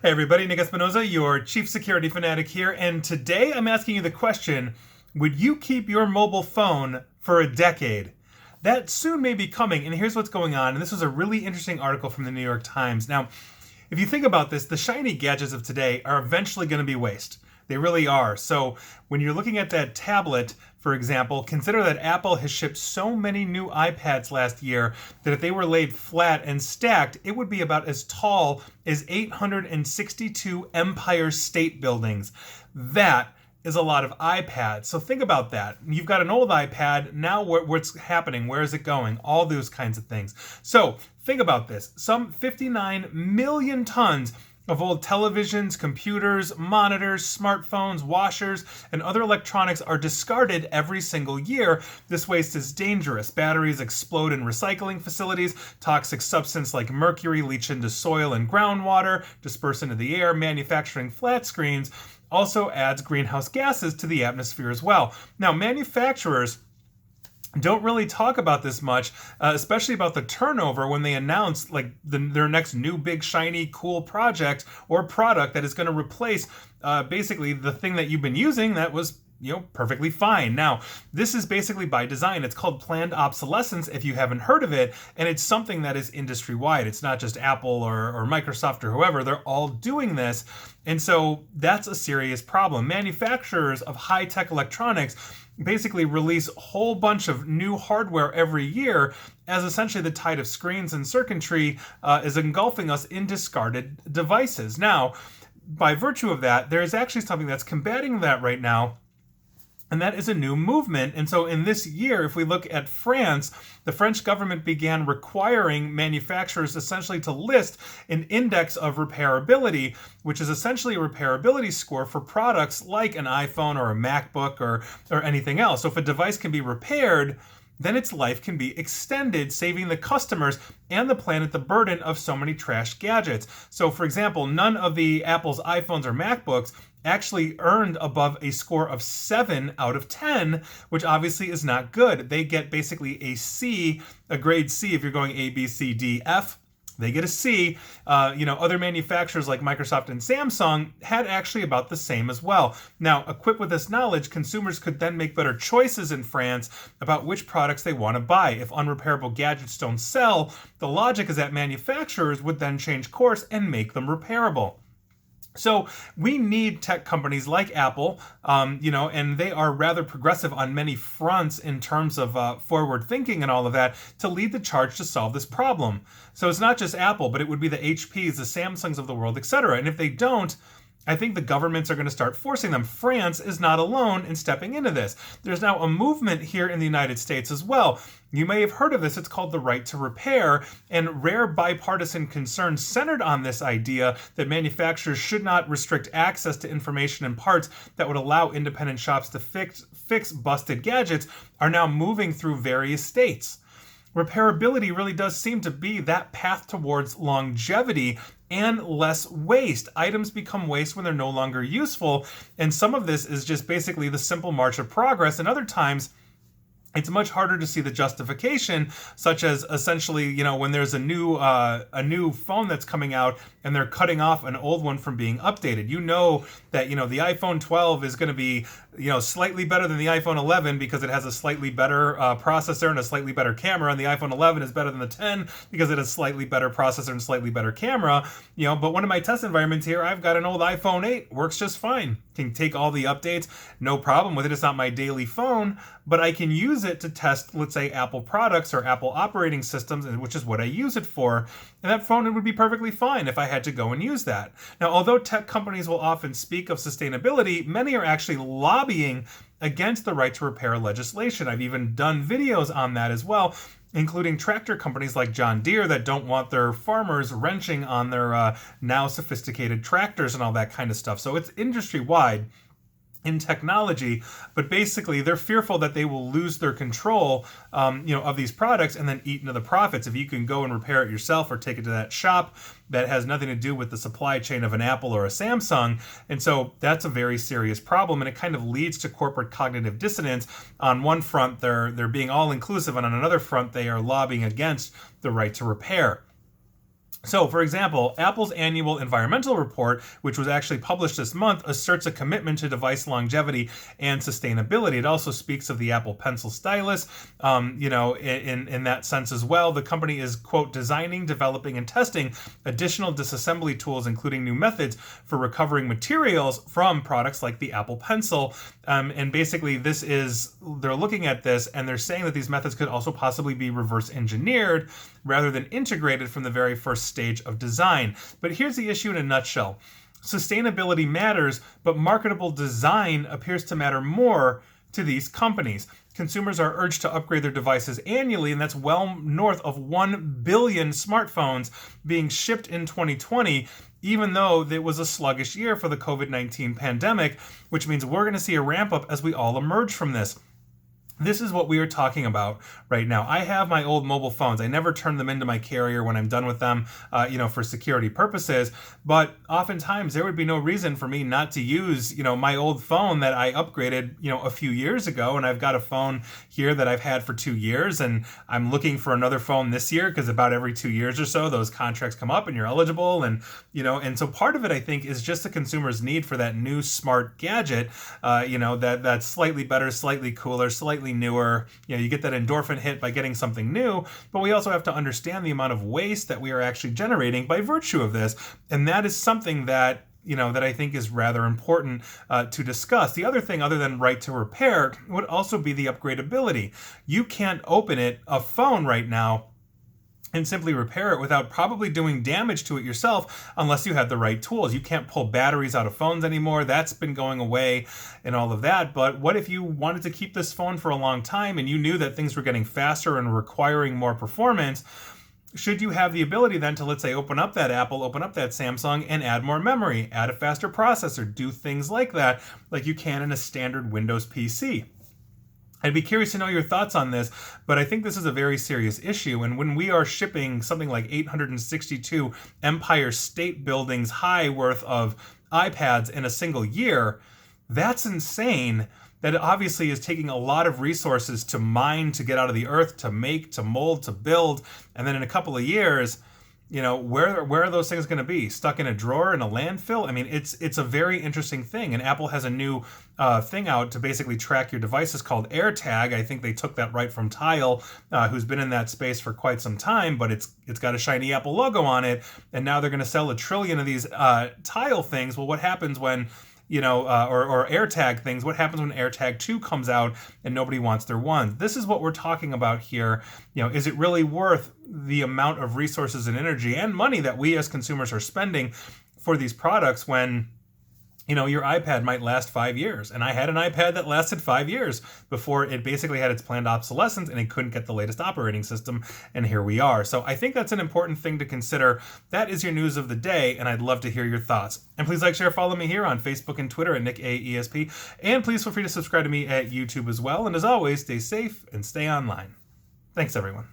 Hey everybody, Nick Espinoza, your chief security fanatic here, and today I'm asking you the question, would you keep your mobile phone for a decade? That soon may be coming, and here's what's going on, and this was a really interesting article from the New York Times. Now, if you think about this, the shiny gadgets of today are eventually going to be waste. They really are. So when you're looking at that tablet, for example, consider that Apple has shipped so many new iPads last year that if they were laid flat and stacked, it would be about as tall as 862 Empire State Buildings. That is a lot of iPads. So think about that. You've got an old iPad. Now what's happening? Where is it going? All those kinds of things. So think about this. Some 59 million tons of old televisions, computers, monitors, smartphones, washers, and other electronics are discarded every single year. This waste is dangerous. Batteries explode in recycling facilities. Toxic substances like mercury leach into soil and groundwater, disperse into the air. Manufacturing flat screens also adds greenhouse gases to the atmosphere as well. Now, manufacturers don't really talk about this much, especially about the turnover when they announce like their next new big shiny cool project or product that is going to replace basically the thing that you've been using that was perfectly fine. Now, this is basically by design. It's called planned obsolescence if you haven't heard of it, and it's something that is industry-wide. It's not just Apple or Microsoft or whoever. They're all doing this, and so that's a serious problem. Manufacturers of high-tech electronics basically release a whole bunch of new hardware every year as essentially the tide of screens and circuitry is engulfing us in discarded devices. Now, by virtue of that, there is actually something that's combating that right now, and that is a new movement. And so in this year, if we look at France, the French government began requiring manufacturers essentially to list an index of repairability, which is essentially a repairability score for products like an iPhone or a MacBook or anything else. So if a device can be repaired, then its life can be extended, saving the customers and the planet the burden of so many trash gadgets. So for example, none of the Apple's iPhones or MacBooks actually earned above a score of 7 out of 10, which obviously is not good. They get basically a C, a grade C if you're going A, B, C, D, F. They get a C. Other manufacturers like Microsoft and Samsung had actually about the same as well. Now, equipped with this knowledge, consumers could then make better choices in France about which products they want to buy. If unrepairable gadgets don't sell, the logic is that manufacturers would then change course and make them repairable. So we need tech companies like Apple, and they are rather progressive on many fronts in terms of forward thinking and all of that to lead the charge to solve this problem. So it's not just Apple, but it would be the HPs, the Samsungs of the world, etc. And if they don't, I think the governments are going to start forcing them. France is not alone in stepping into this. There's now a movement here in the United States as well. You may have heard of this. It's called the right to repair, and rare bipartisan concerns centered on this idea that manufacturers should not restrict access to information and parts that would allow independent shops to fix busted gadgets are now moving through various states. Repairability really does seem to be that path towards longevity and less waste. Items become waste when they're no longer useful, and some of this is just basically the simple march of progress, and other times it's much harder to see the justification, such as essentially, when there's a new phone that's coming out and they're cutting off an old one from being updated. You know that, the iPhone 12 is going to be, slightly better than the iPhone 11 because it has a slightly better processor and a slightly better camera, and the iPhone 11 is better than the 10 because it has slightly better processor and slightly better camera. But one of my test environments here, I've got an old iPhone 8, works just fine. Can take all the updates, no problem with it. It's not my daily phone, but I can use it to test, let's say, Apple products or Apple operating systems, which is what I use it for. And that phone would be perfectly fine if I had to go and use that. Now, although tech companies will often speak of sustainability, many are actually lobbying against the right to repair legislation. I've even done videos on that as well, including tractor companies like John Deere that don't want their farmers wrenching on their now sophisticated tractors and all that kind of stuff. So it's industry-wide in technology, but basically they're fearful that they will lose their control, of these products and then eat into the profits. If you can go and repair it yourself or take it to that shop, that has nothing to do with the supply chain of an Apple or a Samsung. And so that's a very serious problem, and it kind of leads to corporate cognitive dissonance. On one front, they're being all inclusive, and on another front, they are lobbying against the right to repair. So, for example, Apple's annual environmental report, which was actually published this month, asserts a commitment to device longevity and sustainability. It also speaks of the Apple Pencil stylus, in that sense as well. The company is, quote, designing, developing, and testing additional disassembly tools, including new methods for recovering materials from products like the Apple Pencil. And basically, they're looking at this and they're saying that these methods could also possibly be reverse engineered rather than integrated from the very first stage of design. But here's the issue in a nutshell. Sustainability matters, but marketable design appears to matter more to these companies. Consumers are urged to upgrade their devices annually, and that's well north of 1 billion smartphones being shipped in 2020, even though it was a sluggish year for the COVID-19 pandemic, which means we're going to see a ramp up as we all emerge from this. This is what we are talking about right now. I have my old mobile phones. I never turn them into my carrier when I'm done with them, for security purposes. But oftentimes there would be no reason for me not to use, my old phone that I upgraded, a few years ago. And I've got a phone here that I've had for 2 years, and I'm looking for another phone this year because about every 2 years or so, those contracts come up and you're eligible. And, and so part of it, I think, is just the consumer's need for that new smart gadget, that's slightly better, slightly cooler, slightly newer. You get that endorphin hit by getting something new, but we also have to understand the amount of waste that we are actually generating by virtue of this. And that is something that that I think is rather important to discuss. The other thing, other than right to repair, would also be the upgradability. You can't open a phone right now and simply repair it without probably doing damage to it yourself unless you have the right tools. You can't pull batteries out of phones anymore. That's been going away and all of that. But what if you wanted to keep this phone for a long time and you knew that things were getting faster and requiring more performance? Should you have the ability then to, let's say, open up that Apple, open up that Samsung and add more memory, add a faster processor, do things like that, like you can in a standard Windows PC? I'd be curious to know your thoughts on this, but I think this is a very serious issue. And when we are shipping something like 862 Empire State Buildings high worth of iPads in a single year, that's insane. That obviously is taking a lot of resources to mine, to get out of the earth, to make, to mold, to build. And then in a couple of years, where are those things going to be? Stuck in a drawer in a landfill? I mean, it's a very interesting thing. And Apple has a new thing out to basically track your devices called AirTag. I think they took that right from Tile, who's been in that space for quite some time, but it's got a shiny Apple logo on it. And now they're going to sell 1 trillion of these Tile things. Well, what happens when or AirTag things? What happens when AirTag 2 comes out and nobody wants their one? This is what we're talking about here. Is it really worth the amount of resources and energy and money that we as consumers are spending for these products when your iPad might last 5 years? And I had an iPad that lasted 5 years before it basically had its planned obsolescence and it couldn't get the latest operating system. And here we are. So I think that's an important thing to consider. That is your news of the day, and I'd love to hear your thoughts. And please like, share, follow me here on Facebook and Twitter at NickAESP. And please feel free to subscribe to me at YouTube as well. And as always, stay safe and stay online. Thanks, everyone.